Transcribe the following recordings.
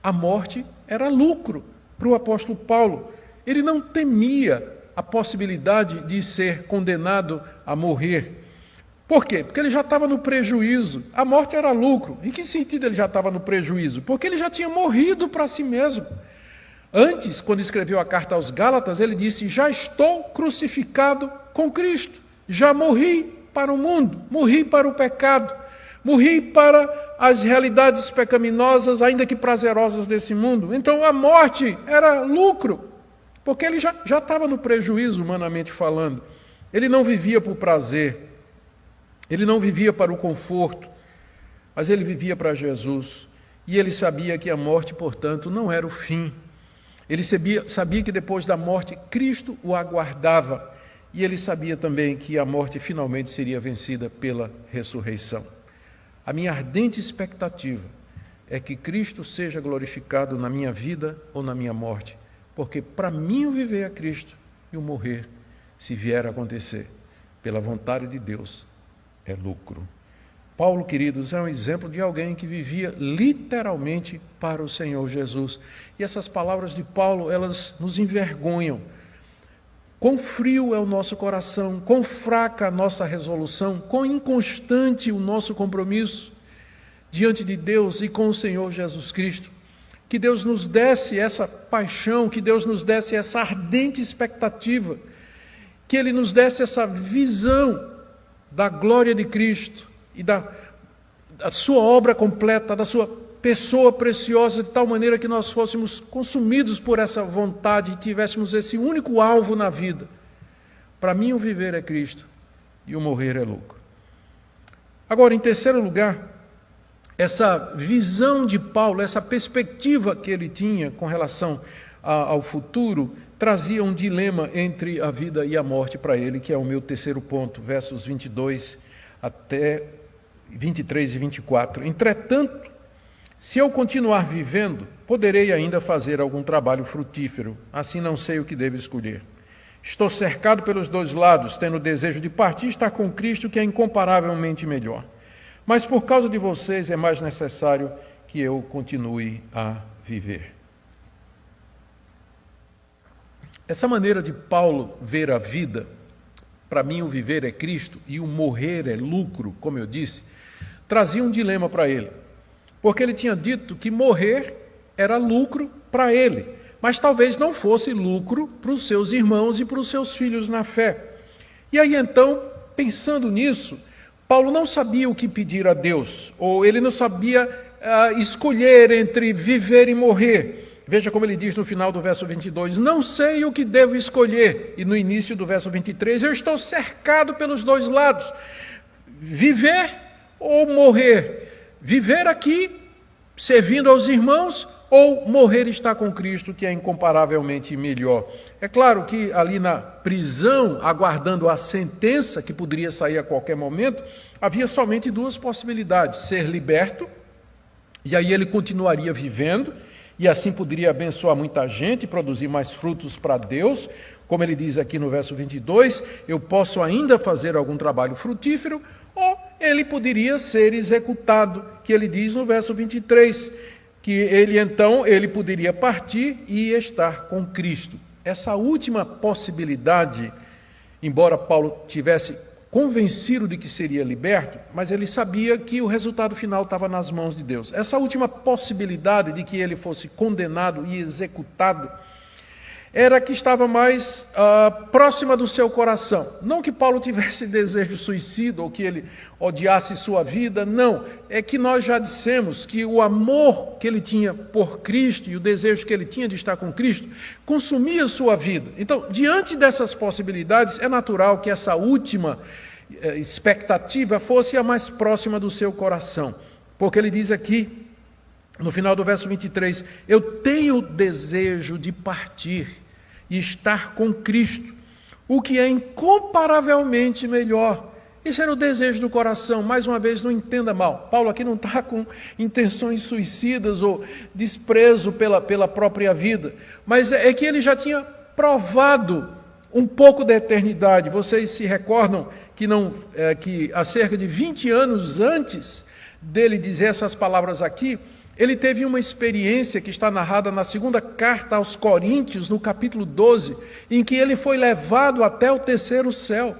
a morte era lucro para o apóstolo Paulo. Ele não temia a possibilidade de ser condenado a morrer. Por quê? Porque ele já estava no prejuízo. A morte era lucro. Em que sentido ele já estava no prejuízo? Porque ele já tinha morrido para si mesmo. Antes, quando escreveu a carta aos Gálatas, ele disse: já estou crucificado com Cristo. Já morri para o mundo, morri para o pecado, morri para as realidades pecaminosas, ainda que prazerosas desse mundo. Então a morte era lucro, porque ele já estava no prejuízo, humanamente falando. Ele não vivia por prazer, ele não vivia para o conforto, mas ele vivia para Jesus. E ele sabia que a morte, portanto, não era o fim. Ele sabia que depois da morte, Cristo o aguardava. E ele sabia também que a morte finalmente seria vencida pela ressurreição. A minha ardente expectativa é que Cristo seja glorificado na minha vida ou na minha morte. Porque para mim o viver é Cristo e o morrer, se vier a acontecer, pela vontade de Deus, é lucro. Paulo, queridos, é um exemplo de alguém que vivia literalmente para o Senhor Jesus. E essas palavras de Paulo, elas nos envergonham. Quão frio é o nosso coração, quão fraca a nossa resolução, quão inconstante o nosso compromisso diante de Deus e com o Senhor Jesus Cristo. Que Deus nos desse essa paixão, que Deus nos desse essa ardente expectativa, que Ele nos desse essa visão da glória de Cristo e da sua obra completa, da sua pessoa preciosa, de tal maneira que nós fôssemos consumidos por essa vontade e tivéssemos esse único alvo na vida. Para mim o viver é Cristo e o morrer é lucro. Agora, em terceiro lugar, essa visão de Paulo, essa perspectiva que ele tinha com relação ao futuro, trazia um dilema entre a vida e a morte para ele, que é o meu terceiro ponto, versos 22 até 23 e 24. Entretanto, se eu continuar vivendo, poderei ainda fazer algum trabalho frutífero, assim não sei o que devo escolher. Estou cercado pelos dois lados, tendo o desejo de partir e estar com Cristo, que é incomparavelmente melhor. Mas por causa de vocês é mais necessário que eu continue a viver. Essa maneira de Paulo ver a vida, para mim o viver é Cristo e o morrer é lucro, como eu disse, trazia um dilema para ele. Porque ele tinha dito que morrer era lucro para ele, mas talvez não fosse lucro para os seus irmãos e para os seus filhos na fé. E aí então, pensando nisso, Paulo não sabia o que pedir a Deus, ou ele não sabia escolher entre viver e morrer. Veja como ele diz no final do verso 22, não sei o que devo escolher. E no início do verso 23, eu estou cercado pelos dois lados. Viver ou morrer? Viver aqui, servindo aos irmãos, ou morrer e estar com Cristo, que é incomparavelmente melhor. É claro que ali na prisão, aguardando a sentença, que poderia sair a qualquer momento, havia somente duas possibilidades: ser liberto, e aí ele continuaria vivendo, e assim poderia abençoar muita gente e produzir mais frutos para Deus. Como ele diz aqui no verso 22, eu posso ainda fazer algum trabalho frutífero, ou ele poderia ser executado, que ele diz no verso 23, que ele poderia partir e estar com Cristo. Essa última possibilidade, embora Paulo tivesse convencido de que seria liberto, mas ele sabia que o resultado final estava nas mãos de Deus. Essa última possibilidade de que ele fosse condenado e executado era que estava mais próxima do seu coração. Não que Paulo tivesse desejo suicida ou que ele odiasse sua vida, não. É que nós já dissemos que o amor que ele tinha por Cristo e o desejo que ele tinha de estar com Cristo consumia sua vida. Então, diante dessas possibilidades, é natural que essa última expectativa fosse a mais próxima do seu coração. Porque ele diz aqui, no final do verso 23, eu tenho desejo de partir e estar com Cristo, o que é incomparavelmente melhor. Esse era o desejo do coração. Mais uma vez, não entenda mal. Paulo aqui não está com intenções suicidas ou desprezo pela própria vida, mas é que ele já tinha provado um pouco da eternidade. Vocês se recordam que há cerca de 20 anos antes dele dizer essas palavras aqui, Ele teve uma experiência que está narrada na segunda carta aos Coríntios, no capítulo 12, em que ele foi levado até o terceiro céu.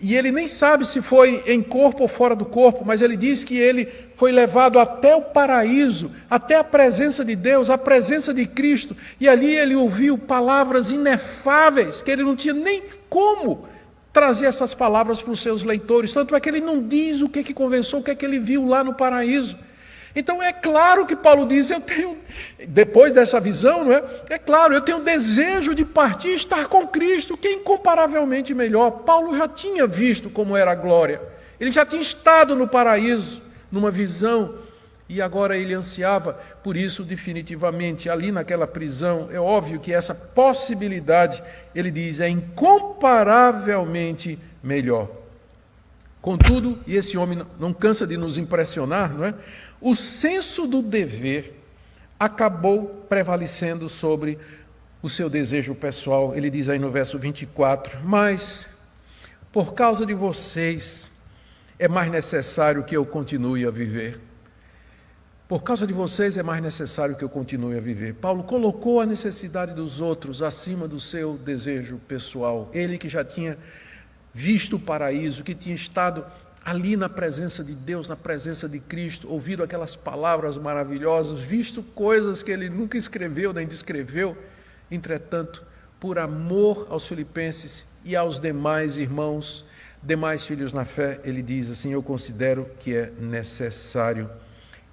E ele nem sabe se foi em corpo ou fora do corpo, mas ele diz que ele foi levado até o paraíso, até a presença de Deus, a presença de Cristo. E ali ele ouviu palavras inefáveis, que ele não tinha nem como trazer essas palavras para os seus leitores. Tanto é que ele não diz o que conversou, o que ele viu lá no paraíso. Então é claro que Paulo diz, eu tenho, depois dessa visão, não é? É claro, eu tenho desejo de partir e estar com Cristo, que é incomparavelmente melhor. Paulo já tinha visto como era a glória, ele já tinha estado no paraíso, numa visão, e agora ele ansiava por isso definitivamente, ali naquela prisão. É óbvio que essa possibilidade, ele diz, é incomparavelmente melhor. Contudo, e esse homem não cansa de nos impressionar, não é? O senso do dever acabou prevalecendo sobre o seu desejo pessoal. Ele diz aí no verso 24, mas por causa de vocês é mais necessário que eu continue a viver. Por causa de vocês é mais necessário que eu continue a viver. Paulo colocou a necessidade dos outros acima do seu desejo pessoal. Ele que já tinha visto o paraíso, que tinha estado ali na presença de Deus, na presença de Cristo, ouvido aquelas palavras maravilhosas, visto coisas que ele nunca escreveu nem descreveu. Entretanto, por amor aos filipenses e aos demais irmãos, demais filhos na fé, ele diz assim, eu considero que é necessário.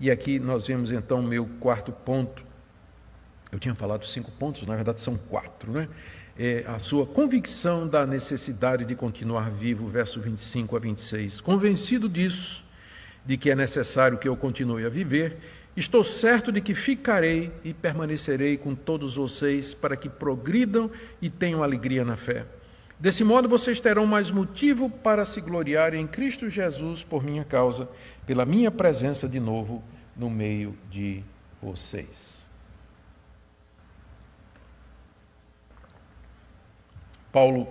E aqui nós vemos então o meu quarto ponto. Eu tinha falado 5 pontos, na verdade são 4, né? É a sua convicção da necessidade de continuar vivo, verso 25 a 26. Convencido disso, de que é necessário que eu continue a viver, estou certo de que ficarei e permanecerei com todos vocês para que progridam e tenham alegria na fé. Desse modo vocês terão mais motivo para se gloriarem em Cristo Jesus por minha causa, pela minha presença de novo no meio de vocês. Paulo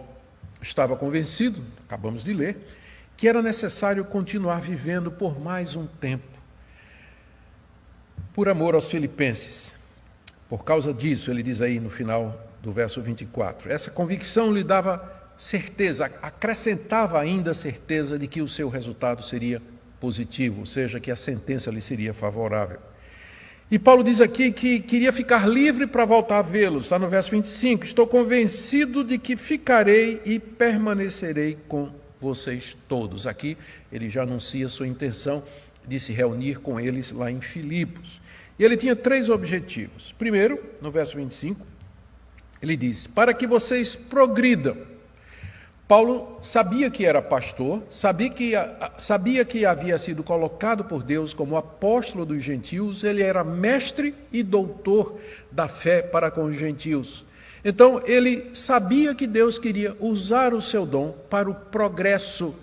estava convencido, acabamos de ler, que era necessário continuar vivendo por mais um tempo, por amor aos filipenses. Por causa disso, ele diz aí no final do verso 24, essa convicção lhe dava certeza, acrescentava ainda a certeza de que o seu resultado seria positivo, ou seja, que a sentença lhe seria favorável. E Paulo diz aqui que queria ficar livre para voltar a vê-los, está no verso 25, estou convencido de que ficarei e permanecerei com vocês todos. Aqui ele já anuncia sua intenção de se reunir com eles lá em Filipos. E ele tinha 3 objetivos. Primeiro, no verso 25, ele diz, para que vocês progridam. Paulo sabia que era pastor, sabia que havia sido colocado por Deus como apóstolo dos gentios, ele era mestre e doutor da fé para com os gentios. Então, ele sabia que Deus queria usar o seu dom para o progresso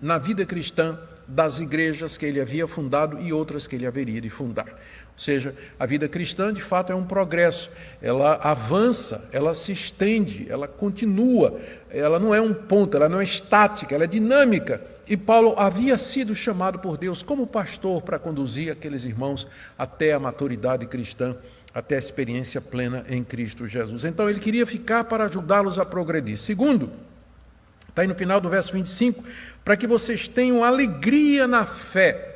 na vida cristã das igrejas que ele havia fundado e outras que ele haveria de fundar. Ou seja, a vida cristã, de fato, é um progresso. Ela avança, ela se estende, ela continua. Ela não é um ponto, ela não é estática, ela é dinâmica. E Paulo havia sido chamado por Deus como pastor para conduzir aqueles irmãos até a maturidade cristã, até a experiência plena em Cristo Jesus. Então, ele queria ficar para ajudá-los a progredir. Segundo, está aí no final do verso 25, para que vocês tenham alegria na fé.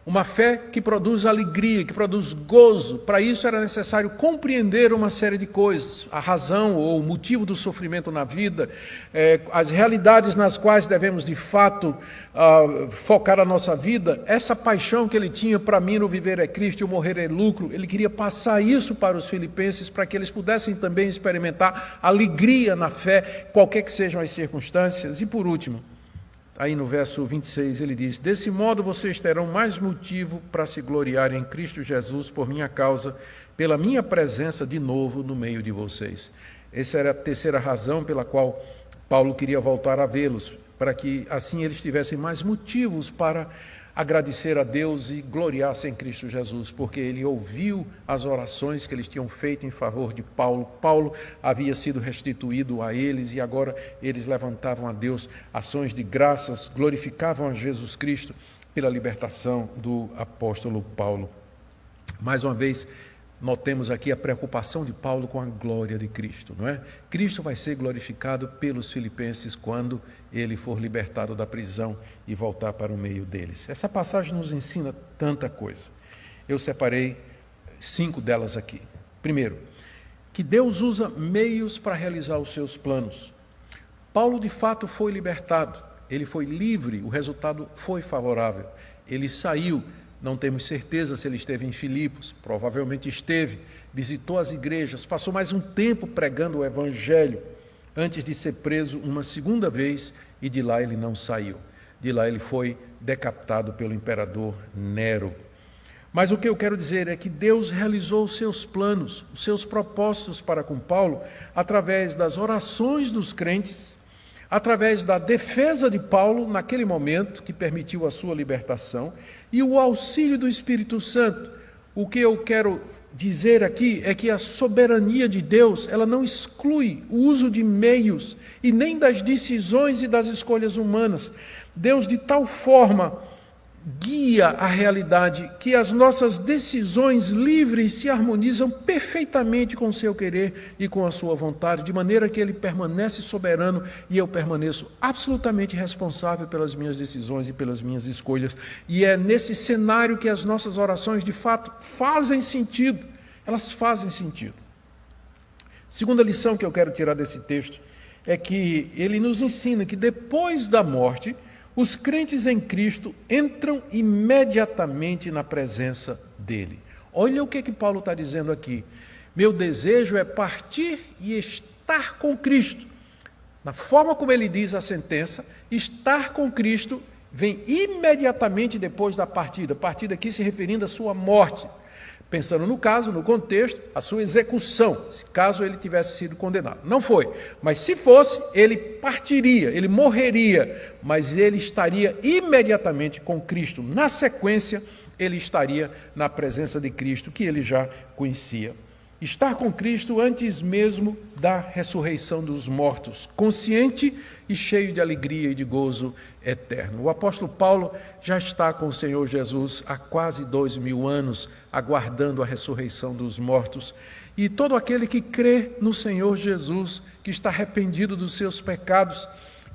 Uma fé que produz alegria, que produz gozo. Para isso era necessário compreender uma série de coisas. A razão ou o motivo do sofrimento na vida, as realidades nas quais devemos de fato focar a nossa vida. Essa paixão que ele tinha, para mim no viver é Cristo e o morrer é lucro. Ele queria passar isso para os filipenses, para que eles pudessem também experimentar alegria na fé, qualquer que sejam as circunstâncias. E por último, aí no verso 26 ele diz, desse modo vocês terão mais motivo para se gloriar em Cristo Jesus por minha causa, pela minha presença de novo no meio de vocês. Essa era a terceira razão pela qual Paulo queria voltar a vê-los, para que assim eles tivessem mais motivos para agradecer a Deus e gloriar-se em Cristo Jesus, porque ele ouviu as orações que eles tinham feito em favor de Paulo. Paulo havia sido restituído a eles e agora eles levantavam a Deus ações de graças, glorificavam a Jesus Cristo pela libertação do apóstolo Paulo. Mais uma vez, notemos aqui a preocupação de Paulo com a glória de Cristo, não é? Cristo vai ser glorificado pelos filipenses quando ele for libertado da prisão e voltar para o meio deles. Essa passagem nos ensina tanta coisa. Eu separei 5 delas aqui. Primeiro, que Deus usa meios para realizar os seus planos. Paulo, de fato, foi libertado. Ele foi livre, o resultado foi favorável. Ele saiu. Não temos certeza se ele esteve em Filipos, provavelmente esteve, visitou as igrejas, passou mais um tempo pregando o Evangelho, antes de ser preso uma segunda vez, e de lá ele não saiu. De lá ele foi decapitado pelo imperador Nero. Mas o que eu quero dizer é que Deus realizou os seus planos, os seus propósitos para com Paulo, através das orações dos crentes, através da defesa de Paulo naquele momento, que permitiu a sua libertação, e o auxílio do Espírito Santo. O que eu quero dizer aqui é que a soberania de Deus, ela não exclui o uso de meios e nem das decisões e das escolhas humanas. Deus, de tal forma, guia a realidade que as nossas decisões livres se harmonizam perfeitamente com o seu querer e com a sua vontade, de maneira que ele permanece soberano e eu permaneço absolutamente responsável pelas minhas decisões e pelas minhas escolhas. E é nesse cenário que as nossas orações, de fato, fazem sentido. Elas fazem sentido. Segunda lição que eu quero tirar desse texto é que ele nos ensina que depois da morte, os crentes em Cristo entram imediatamente na presença dele. Olha o que Paulo está dizendo aqui. Meu desejo é partir e estar com Cristo. Na forma como ele diz a sentença, estar com Cristo vem imediatamente depois da partida. Partida aqui se referindo à sua morte. Pensando no caso, no contexto, a sua execução, caso ele tivesse sido condenado. Não foi, mas se fosse, ele partiria, ele morreria, mas ele estaria imediatamente com Cristo. Na sequência, ele estaria na presença de Cristo, que ele já conhecia. Estar com Cristo antes mesmo da ressurreição dos mortos, consciente e cheio de alegria e de gozo eterno. O apóstolo Paulo já está com o Senhor Jesus há quase 2000 anos, aguardando a ressurreição dos mortos. E todo aquele que crê no Senhor Jesus, que está arrependido dos seus pecados,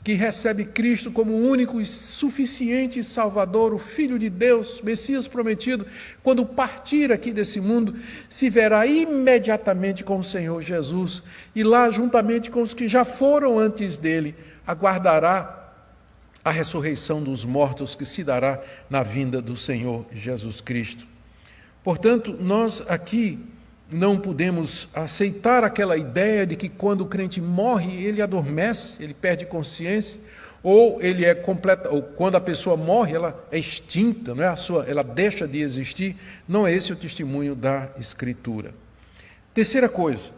que recebe Cristo como o único e suficiente Salvador, o Filho de Deus, Messias prometido, quando partir aqui desse mundo, se verá imediatamente com o Senhor Jesus, e lá, juntamente com os que já foram antes dele, aguardará a ressurreição dos mortos que se dará na vinda do Senhor Jesus Cristo. Portanto, nós aqui não podemos aceitar aquela ideia de que quando o crente morre, ele adormece, ele perde consciência, ou ele é completa, ou quando a pessoa morre, ela é extinta, não é? Ela deixa de existir. Não é esse o testemunho da Escritura. Terceira coisa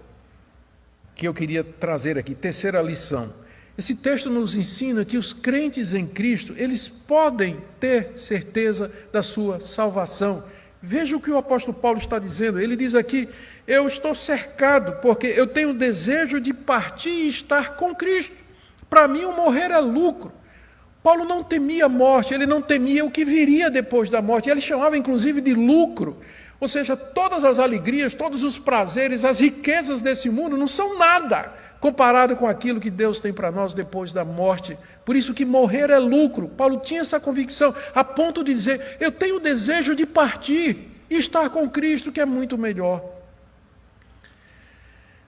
que eu queria trazer aqui, terceira lição. Esse texto nos ensina que os crentes em Cristo, eles podem ter certeza da sua salvação. Veja o que o apóstolo Paulo está dizendo. Ele diz aqui: eu estou cercado porque eu tenho desejo de partir e estar com Cristo. Para mim o morrer é lucro. Paulo não temia a morte, ele não temia o que viria depois da morte. Ele chamava inclusive de lucro. Ou seja, todas as alegrias, todos os prazeres, as riquezas desse mundo não são nada comparado com aquilo que Deus tem para nós depois da morte. Por isso que morrer é lucro. Paulo tinha essa convicção, a ponto de dizer: eu tenho o desejo de partir e estar com Cristo, que é muito melhor.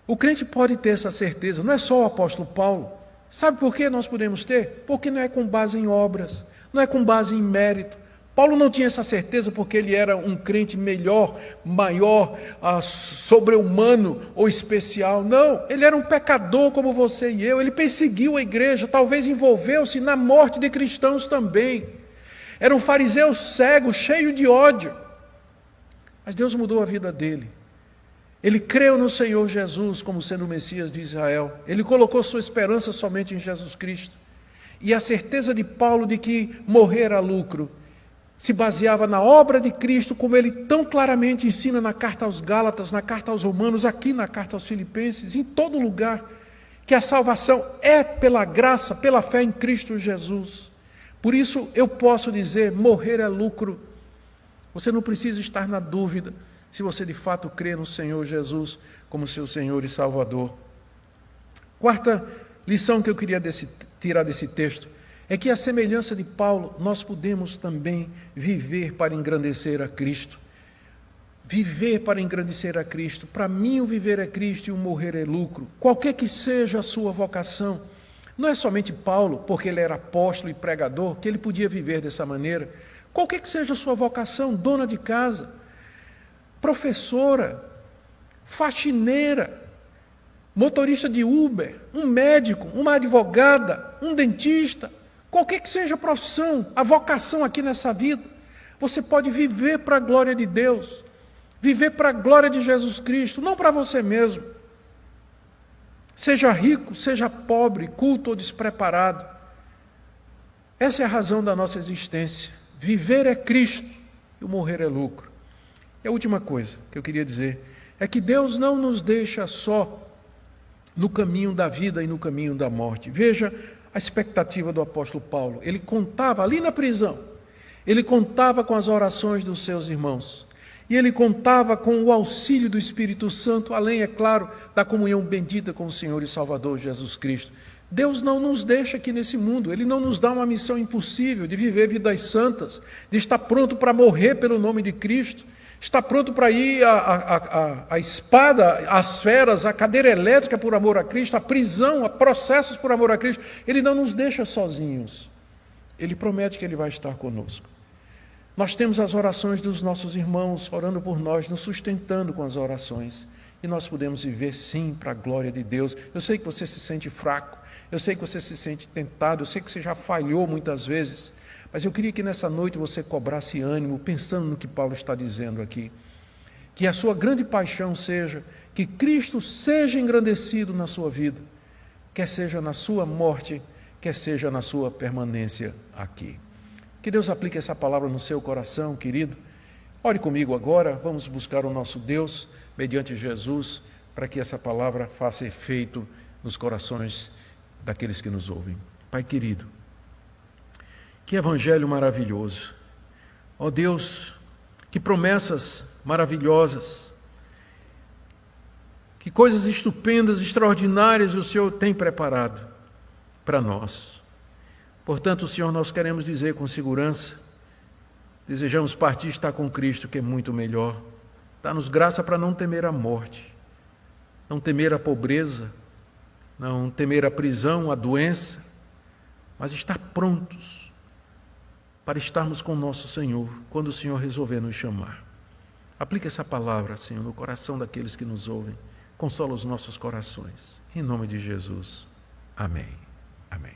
O crente pode ter essa certeza, não é só o apóstolo Paulo. Sabe por que nós podemos ter? Porque não é com base em obras, não é com base em mérito. Paulo não tinha essa certeza porque ele era um crente melhor, maior, sobre-humano ou especial. Não, ele era um pecador como você e eu. Ele perseguiu a igreja, talvez envolveu-se na morte de cristãos também. Era um fariseu cego, cheio de ódio. Mas Deus mudou a vida dele. Ele creu no Senhor Jesus como sendo o Messias de Israel. Ele colocou sua esperança somente em Jesus Cristo. E a certeza de Paulo de que morrer era lucro se baseava na obra de Cristo, como ele tão claramente ensina na carta aos Gálatas, na carta aos Romanos, aqui na carta aos Filipenses, em todo lugar, que a salvação é pela graça, pela fé em Cristo Jesus. Por isso eu posso dizer: morrer é lucro. Você não precisa estar na dúvida se você de fato crê no Senhor Jesus como seu Senhor e Salvador. Quarta lição que eu queria tirar desse texto é que, à semelhança de Paulo, nós podemos também viver para engrandecer a Cristo. Viver para engrandecer a Cristo. Para mim, o viver é Cristo e o morrer é lucro. Qualquer que seja a sua vocação, não é somente Paulo, porque ele era apóstolo e pregador, que ele podia viver dessa maneira. Qualquer que seja a sua vocação, dona de casa, professora, faxineira, motorista de Uber, um médico, uma advogada, um dentista, qualquer que seja a profissão, a vocação aqui nessa vida, você pode viver para a glória de Deus, viver para a glória de Jesus Cristo, não para você mesmo. Seja rico, seja pobre, culto ou despreparado. Essa é a razão da nossa existência. Viver é Cristo e o morrer é lucro. E a última coisa que eu queria dizer é que Deus não nos deixa só no caminho da vida e no caminho da morte. Veja a expectativa do apóstolo Paulo. Ele contava ali na prisão, ele contava com as orações dos seus irmãos. E ele contava com o auxílio do Espírito Santo, além, é claro, da comunhão bendita com o Senhor e Salvador Jesus Cristo. Deus não nos deixa aqui nesse mundo, Ele não nos dá uma missão impossível de viver vidas santas, de estar pronto para morrer pelo nome de Cristo, estar pronto para ir a espada, as feras, a cadeira elétrica por amor a Cristo, a prisão, a processos por amor a Cristo. Ele não nos deixa sozinhos. Ele promete que Ele vai estar conosco. Nós temos as orações dos nossos irmãos orando por nós, nos sustentando com as orações. E nós podemos viver sim para a glória de Deus. Eu sei que você se sente fraco, eu sei que você se sente tentado, eu sei que você já falhou muitas vezes, mas eu queria que nessa noite você cobrasse ânimo, pensando no que Paulo está dizendo aqui. Que a sua grande paixão seja que Cristo seja engrandecido na sua vida, quer seja na sua morte, quer seja na sua permanência aqui. Que Deus aplique essa palavra no seu coração, querido. Ore comigo agora, vamos buscar o nosso Deus, mediante Jesus, para que essa palavra faça efeito nos corações daqueles que nos ouvem. Pai querido, que evangelho maravilhoso. Ó Deus, que promessas maravilhosas, que coisas estupendas, extraordinárias o Senhor tem preparado para nós. Portanto, Senhor, nós queremos dizer com segurança, desejamos partir e estar com Cristo, que é muito melhor. Dá-nos graça para não temer a morte, não temer a pobreza, não temer a prisão, a doença, mas estar prontos para estarmos com o nosso Senhor, quando o Senhor resolver nos chamar. Aplica essa palavra, Senhor, no coração daqueles que nos ouvem. Consola os nossos corações. Em nome de Jesus. Amém. Amém.